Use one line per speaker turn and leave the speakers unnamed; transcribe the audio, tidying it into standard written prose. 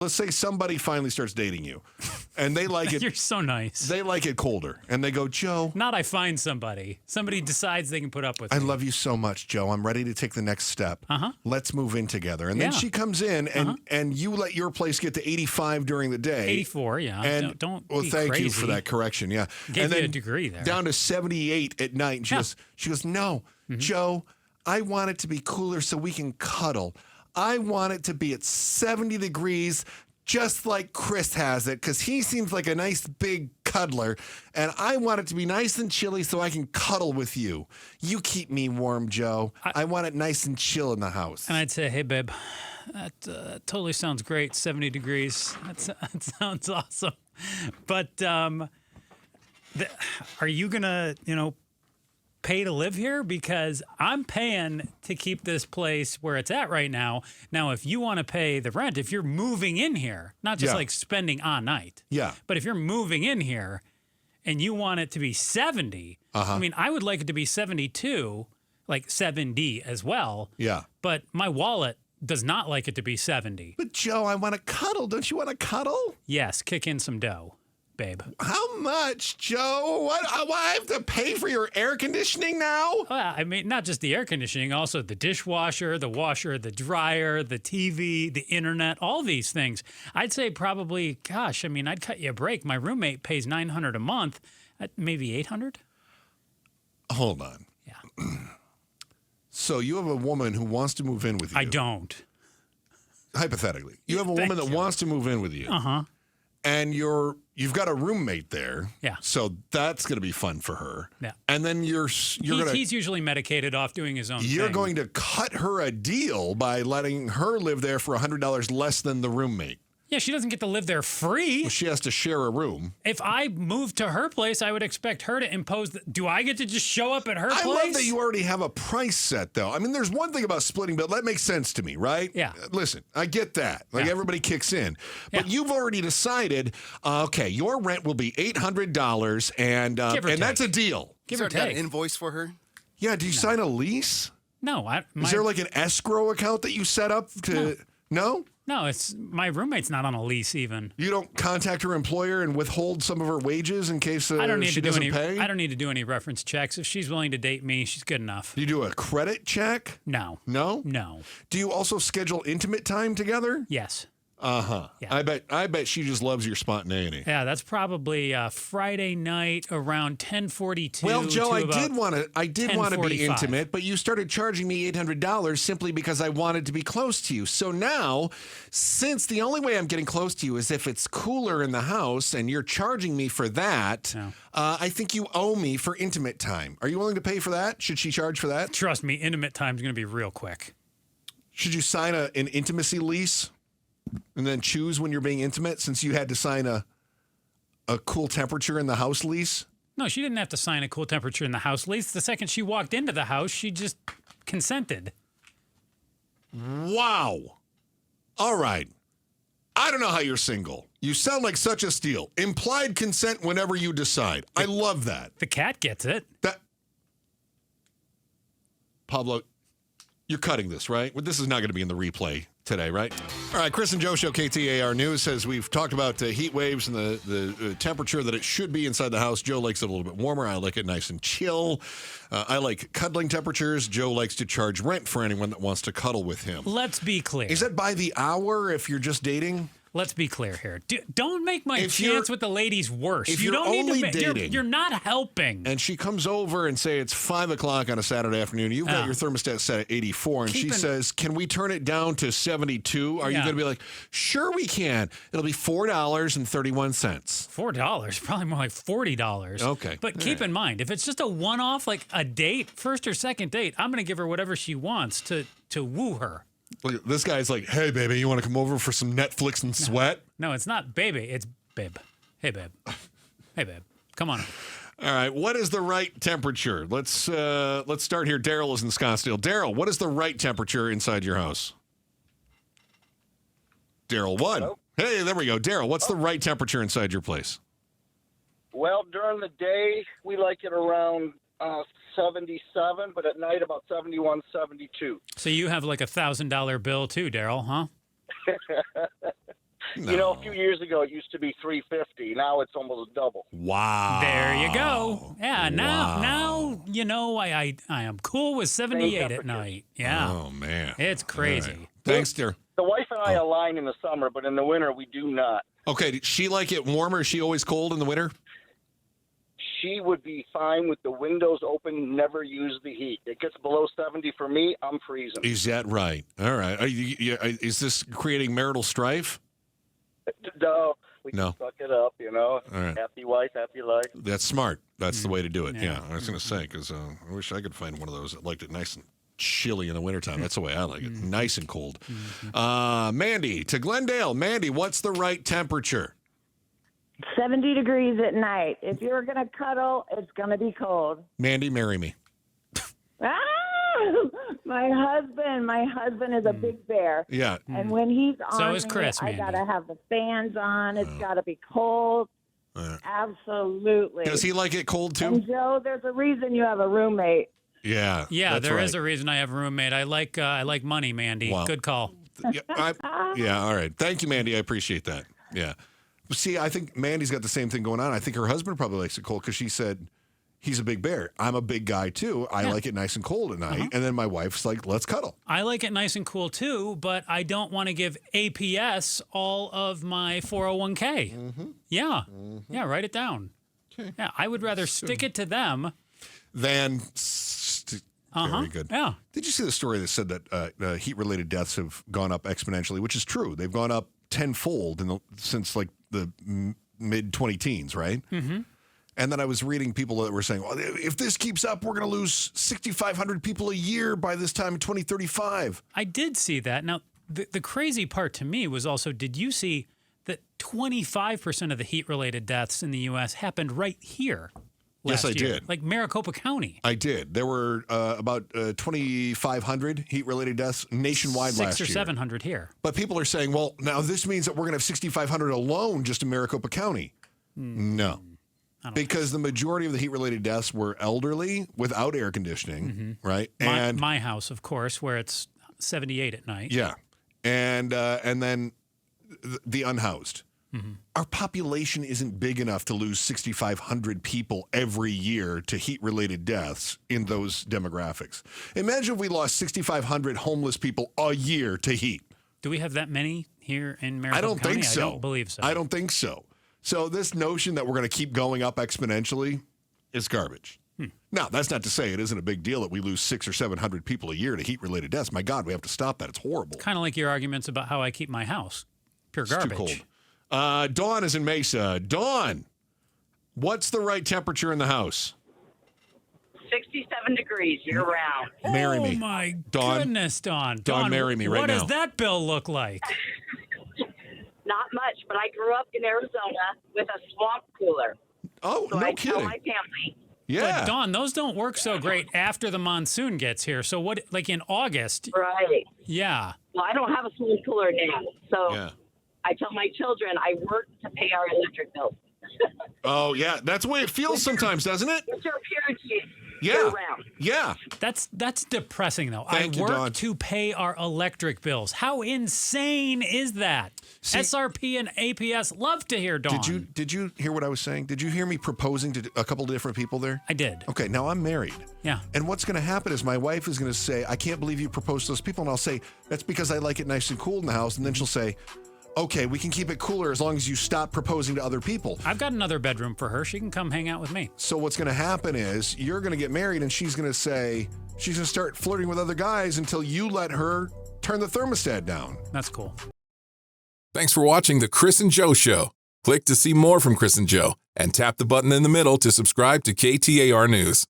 let's say somebody finally starts dating you, and they like it.
You're so nice.
They like it colder, and they go, Joe.
Not I find somebody. Somebody decides they can put up with
I
me.
love you so much, Joe. I'm ready to take the next step. Let's move in together. And then she comes in, and you let your place get to 85 during the day.
84, yeah.
And,
don't
well,
be
thank
crazy.
you for that correction, yeah.
Gave
and
you
then
a degree there.
Down to 78 at night. And she goes, no, Joe, I want it to be cooler so we can cuddle. I want it to be at 70 degrees, just like Chris has it, because he seems like a nice big cuddler, and I want it to be nice and chilly so I can cuddle with you. You keep me warm, Joe. I want it nice and chill in the house.
And I'd say, hey, babe, that totally sounds great, 70 degrees. That sounds awesome. But are you going to, pay to live here? Because I'm paying to keep this place where it's at right now. Now, if you want to pay the rent, if you're moving in here, not just like spending a night.
Yeah.
But if you're moving in here and you want it to be 70, I mean, I would like it to be 72, like 70 as well.
Yeah.
But my wallet does not like it to be 70.
But Joe, I want to cuddle. Don't you want to cuddle?
Yes, kick in some dough, babe.
How much, Joe? What? I have to pay for your air conditioning now?
Well, I mean, not just the air conditioning, also the dishwasher, the washer, the dryer, the TV, the internet, all these things. I'd say probably, gosh, I mean, I'd cut you a break. My roommate pays $900 a month, maybe $800.
Hold on.
Yeah.
So you have a woman who wants to move in with you.
I don't.
Hypothetically. You have a woman that wants to move in with you. And you've got a roommate there.
Yeah.
So that's going to be fun for her.
Yeah.
And then he's
usually medicated off doing his own thing.
You're going to cut her a deal by letting her live there for $100 less than the roommate.
Yeah, she doesn't get to live there free.
Well, she has to share a room.
If I moved to her place, I would expect her to impose. Do I get to just show up at her place?
I love that you already have a price set, though. I mean, there's one thing about splitting bill. That makes sense to me, right?
Yeah.
Listen, I get that. Like, everybody kicks in. But you've already decided, okay, your rent will be $800, and that's a deal.
Give or
Got an
take.
invoice for her?
Yeah, do you sign a lease?
No.
Is there like an escrow account that you set up to... No?
No, it's my roommate's not on a lease even.
You don't contact her employer and withhold some of her wages in case she doesn't pay?
I don't need to do any reference checks. If she's willing to date me, she's good enough.
Do you do a credit check?
No.
No?
No.
Do you also schedule intimate time together?
Yes.
Uh-huh.
Yeah.
I bet she just loves your spontaneity.
Yeah, that's probably Friday night around 10:42.
Well, Joe, I did want to be
10:45.
intimate, but you started charging me $800 simply because I wanted to be close to you. So now, since the only way I'm getting close to you is if it's cooler in the house and you're charging me for that, I think you owe me for intimate time. Are you willing to pay for that? Should she charge for that?
Trust me, intimate time's going to be real quick.
Should you sign an intimacy lease? And then choose when you're being intimate, since you had to sign a cool temperature in the house lease?
No, she didn't have to sign a cool temperature in the house lease. The second she walked into the house, she just consented.
Wow. All right. I don't know how you're single. You sound like such a steal. Implied consent whenever you decide. I love that.
The cat gets it.
Pablo, you're cutting this, right? This is not going to be in the replay today, right? All right, Chris and Joe Show, KTAR News, says we've talked about heat waves and the temperature that it should be inside the house. Joe likes it a little bit warmer. I like it nice and chill. I like cuddling temperatures. Joe likes to charge rent for anyone that wants to cuddle with him.
Let's be clear.
Is that by the hour if you're just dating?
Let's be clear here. Don't make my chance with the ladies worse.
If
you
you're
don't
only
need to.
dating,
you're not helping.
And she comes over and say it's 5 o'clock on a Saturday afternoon. You've got your thermostat set at 84, and she says, "Can we turn it down to 72?" Are you going to be like, "Sure, we can"? It'll be $4.31.
$4, probably more like $40.
Okay,
but keep in mind, if it's just a one-off, like a date, first or second date, I'm going to give her whatever she wants to woo her.
Look, this guy's like, "Hey, baby, you want to come over for some Netflix and sweat?"
No, it's not baby. It's babe. Hey, babe. Hey, babe. Come on.
All right. What is the right temperature? Let's start here. Daryl is in Scottsdale. Daryl, what is the right temperature inside your house? Daryl 1. Hello? Hey, there we go. Daryl, what's the right temperature inside your place?
Well, during the day, we like it around 77, but at night about 71, 72.
So you have like $1,000 bill too, Daryl, huh?
You know, a few years ago it used to be $350. Now it's almost double.
Wow.
There you go. Yeah, now you know I am cool with 78 at night. Yeah.
Oh, man.
It's crazy.
Right. Thanks, dear.
The wife and I align in the summer, but in the winter we do not.
Okay, did she like it warmer? Is she always cold in the winter?
She would be fine with the windows open, never use the heat. It gets below 70 for me, I'm freezing.
Is that right? All right. Is this creating marital strife?
No, we
No.
can suck it up, you know.
All right.
Happy wife, happy life.
That's smart. That's the way to do it.
Yeah.
Yeah, I was going to say, because I wish I could find one of those that liked it nice and chilly in the wintertime. That's the way I like it. Nice and cold. Mandy, to Glendale. Mandy, what's the right temperature?
70 degrees at night. If you're going to cuddle, it's going to be cold.
Mandy, marry me.
Ah! My husband is a big bear.
Yeah.
And when he's on
So is
me,
Chris,
I
Mandy.
got to have the fans on. It's got to be cold. Absolutely.
Does he like it cold too?
And Joe, there's a reason you have a roommate.
Yeah.
Yeah,
that's
there
right.
is a reason I have a roommate. I like money, Mandy.
Wow.
Good call.
Yeah, all right. Thank you, Mandy. I appreciate that. Yeah. See, I think Mandy's got the same thing going on. I think her husband probably likes it cold because she said he's a big bear. I'm a big guy, too. I like it nice and cold at night. And then my wife's like, let's cuddle.
I like it nice and cool too, but I don't want to give APS all of my 401k. Yeah. Yeah, write it down.
Okay.
Yeah, I would rather stick it to them.
Then, very good.
Yeah.
Did you see the story that said that heat-related deaths have gone up exponentially, which is true. They've gone up tenfold since like the mid-20 teens, right? Mm-hmm. And then I was reading people that were saying, well, if this keeps up, we're going to lose 6,500 people a year by this time in 2035.
I did see that. Now, the crazy part to me was also, did you see that 25% of the heat-related deaths in the U.S. happened right here
Yes,
last
I
year?
did.
Like Maricopa County.
I did. There were about 2,500 heat-related deaths nationwide last year.
600 or 700 here.
But people are saying, well, now this means that we're going to have 6,500 alone just in Maricopa County. No. Because the majority of the heat-related deaths were elderly without air conditioning, right?
My house, of course, where it's 78 at night.
Yeah. And then the unhoused. Our population isn't big enough to lose 6,500 people every year to heat-related deaths in those demographics. Imagine if we lost 6,500 homeless people a year to heat.
Do we have that many here in Maricopa
I don't
County?
think so.
I don't believe so.
I don't think so. So this notion that we're going to keep going up exponentially is garbage. Now, that's not to say it isn't a big deal that we lose 600 or 700 people a year to heat-related deaths. My God, we have to stop that. It's horrible.
Kind of like your arguments about how I keep my house. Pure
It's
garbage.
too cold. Dawn is in Mesa. Dawn, what's the right temperature in the house?
67 degrees year-round.
Marry me.
Oh, my
Dawn.
goodness, Dawn.
Dawn, marry me right
What
now.
does that bill look like?
Not much, but I grew up in Arizona with a swamp cooler.
Oh,
So
no
I tell
kidding.
my family,
Yeah.
But Dawn, those don't work so great after the monsoon gets here. So what, like in August?
right.
Yeah.
Well, I don't have a swamp cooler now. So
Yeah.
I tell my children I work to pay our electric bills.
Oh, yeah. That's the way it feels sometimes, doesn't it?
It's your appearance
Yeah.
year-round.
Yeah.
That's depressing, though.
Thank
I
you,
work
Dawn.
to pay our electric bills. How insane is that?
See-
SRP and APS love to hear Dawn.
Did you hear what I was saying? Did you hear me proposing to a couple different people there?
I did.
Okay, now I'm married.
Yeah.
And what's going to happen is my wife is going to say, I can't believe you proposed to those people. And I'll say, that's because I like it nice and cool in the house. And then she'll say, okay, we can keep it cooler as long as you stop proposing to other people.
I've got another bedroom for her. She can come hang out with me.
So what's going to happen is you're going to get married and she's going to say, she's going to start flirting with other guys until you let her turn the thermostat down.
That's cool.
Thanks for watching The Chris and Joe Show. Click to see more from Chris and Joe and tap the button in the middle to subscribe to KTAR News.